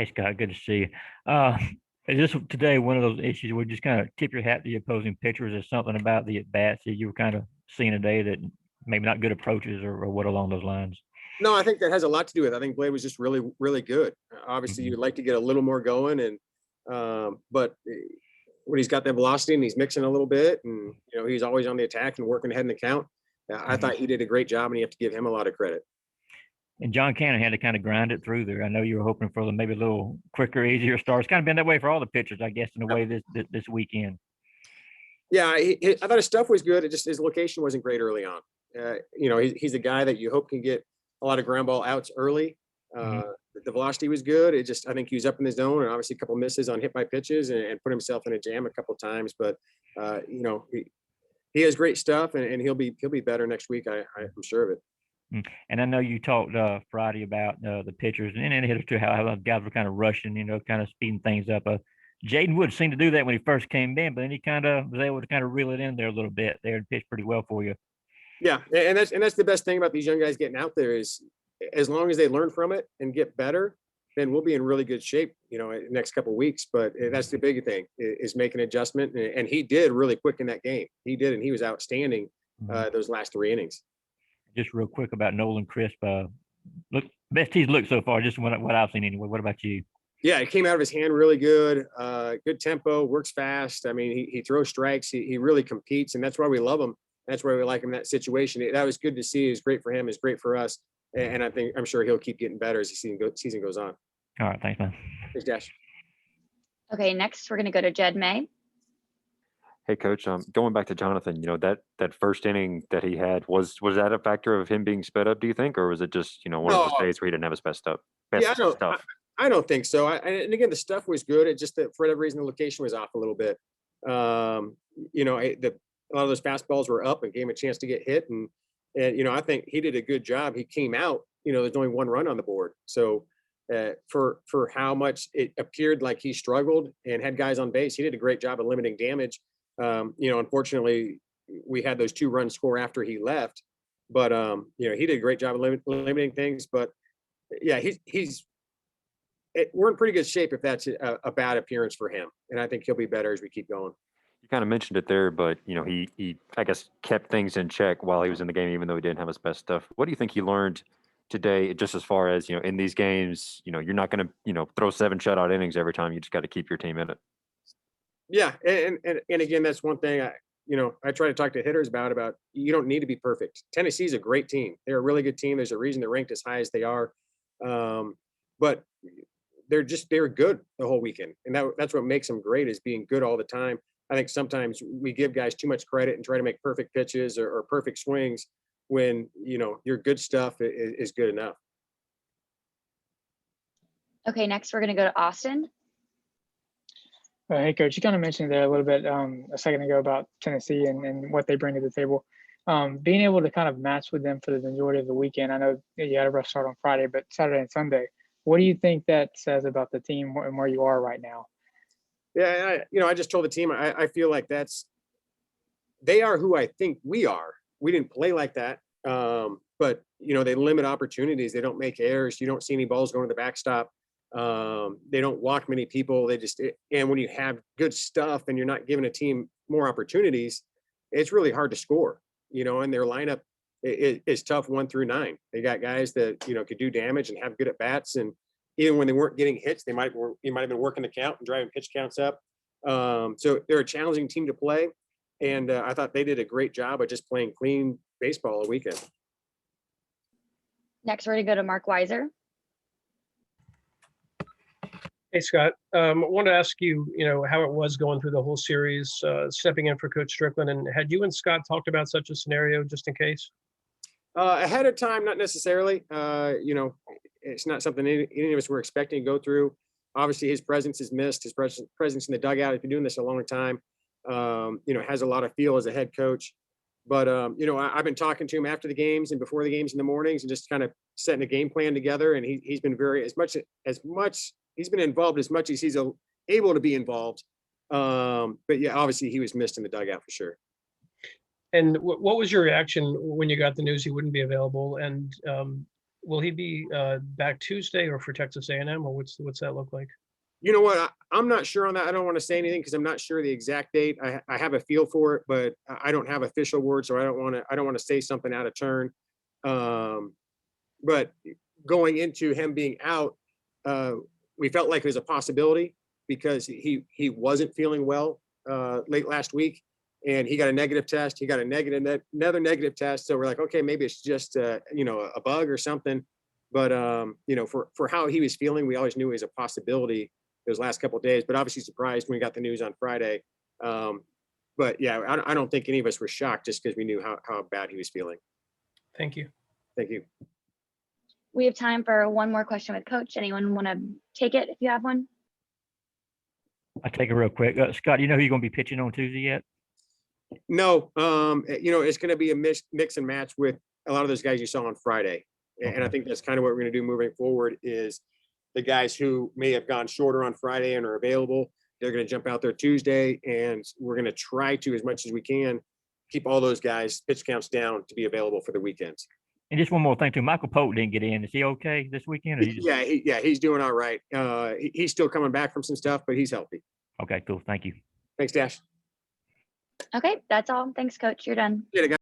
Hey Scott, good to see you. Is this today one of those issues where you just kind of tip your hat to the opposing pitchers? Is something about the at bats that you were kind of seeing today that maybe not good approaches or what along those lines? No, I think that has a lot to do with it. I think Blade was just really, really good. Obviously, Mhm. you'd like to get a little more going, and but when he's got that velocity and he's mixing a little bit, and he's always on the attack and working ahead in the count. I Mhm. thought he did a great job, and you have to give him a lot of credit. And John Cannon had to kind of grind it through there. I know you were hoping for maybe a little quicker, easier start. It's kind of been that way for all the pitchers, I guess, in a way this weekend. Yeah, I thought his stuff was good. It just his location wasn't great early on. He's a guy that you hope can get a lot of ground ball outs early. Hmm. Uh, the velocity was good. I think he was up in the zone, and obviously a couple misses on hit by pitches, and put himself in a jam a couple times. But he has great stuff, and he'll be better next week. I'm sure of it. And I know you talked Friday about the pitchers and the hitters too, how guys were kind of rushing, kind of speeding things up. Jaden Wood seemed to do that when he first came in, but then he kind of was able to kind of reel it in there a little bit there and pitch pretty well for you. Yeah, and that's the best thing about these young guys getting out there is as long as they learn from it and get better, then we'll be in really good shape, in the next couple of weeks. But that's the big thing is make an adjustment, and he did really quick in that game. He did, and he was outstanding Mhm. those last three innings. Just real quick about Nolan Crisp. Look, best he's looked so far, just what I've seen anyway. What about you? Yeah, it came out of his hand really good. Good tempo, works fast. I mean, he throws strikes. He really competes, and that's why we love him. That's why we like him in that situation. That was good to see. It's great for him. It's great for us, and I'm sure he'll keep getting better as the season goes on. All right, thanks, man. Thanks, Dash. Okay, next we're going to go to Jed May. Hey, coach. Going back to Jonathan, that first inning that he had was that a factor of him being sped up? Do you think, or was it just one of those No, days where he didn't have his best stuff? yeah, Best stuff. I don't think so. And again, the stuff was good. It just that for whatever reason the location was off a little bit. Um, a lot of those fastballs were up and gave him a chance to get hit, and I think he did a good job. He came out. There's only one run on the board, so for how much it appeared like he struggled and had guys on base, he did a great job of limiting damage. Unfortunately, we had those 2 run score after he left, but he did a great job of limiting things. But yeah, we're in pretty good shape if that's a bad appearance for him, and I think he'll be better as we keep going. You kind of mentioned it there, but he I guess kept things in check while he was in the game, even though he didn't have his best stuff. What do you think he learned today, just as far as in these games? You're not going to throw 7 shutout innings every time. You just got to keep your team in it. Yeah, and again, that's one thing I try to talk to hitters about. You don't need to be perfect. Tennessee's a great team. They're a really good team. There's a reason they're ranked as high as they are, but they're good the whole weekend, and that's what makes them great is being good all the time. I think sometimes we give guys too much credit and try to make perfect pitches or perfect swings when your good stuff is good enough. Okay, next we're going to go to Austin. Hey, Coach, you kind of mentioned there a little bit a second ago about Tennessee and what they bring to the table. Being able to kind of match with them for the majority of the weekend. I know you had a rough start on Friday, but Saturday and Sunday, what do you think that says about the team and where you are right now? Yeah, I just told the team I feel like they are who I think we are. We didn't play like that, but they limit opportunities. They don't make errors. You don't see any balls going to the backstop. They don't walk many people. And when you have good stuff and you're not giving a team more opportunities, it's really hard to score. And their lineup is tough 1 through 9. They got guys that could do damage and have good at bats, and even when they weren't getting hits, you might have been working the count and driving pitch counts up. So they're a challenging team to play, and I thought they did a great job of just playing clean baseball all weekend. Next we're going to go to Mark Weiser. Hey, Scott. I wanted to ask you, how it was going through the whole series, stepping in for Coach Strickland. And had you and Scott talked about such a scenario just in case? Ahead of time, not necessarily. It's not something any of us were expecting to go through. Obviously, his presence is missed. His presence in the dugout. He's been doing this a long time. Has a lot of feel as a head coach. But I've been talking to him after the games and before the games in the mornings, and just kind of setting a game plan together. And he's been he's been involved as much as he's able to be involved. But yeah, obviously he was missed in the dugout for sure. And what was your reaction when you got the news he wouldn't be available? And Will he be back Tuesday or for Texas A&M, or what's that look like? You know what? I'm not sure on that. I don't want to say anything because I'm not sure the exact date. I have a feel for it, but I don't have official word, so I don't want to say something out of turn. But going into him being out, we felt like it was a possibility because he wasn't feeling well late last week, and he got a negative test. He got another negative test. So we're like, okay, maybe it's just a bug or something. But for how he was feeling, we always knew it was a possibility those last couple of days. But obviously surprised when we got the news on Friday. But yeah, I don't think any of us were shocked just because we knew how bad he was feeling. Thank you. Thank you. We have time for one more question with Coach. Anyone want to take it if you have one? I'll take it real quick. Scott, you know who you're going to be pitching on Tuesday yet? No, it's going to be a mix and match with a lot of those guys you saw on Friday. And I think that's kind of what we're going to do moving forward is the guys who may have gone shorter on Friday and are available, they're going to jump out there Tuesday, and we're going to try to, as much as we can, keep all those guys pitch counts down to be available for the weekends. And just one more thing too. Michael Polk didn't get in. Is he okay this weekend? Or He's doing all right. He's still coming back from some stuff, but he's healthy. Okay, cool. Thank you. Thanks, Dash. Okay, that's all. Thanks, Coach. You're done. Yeah,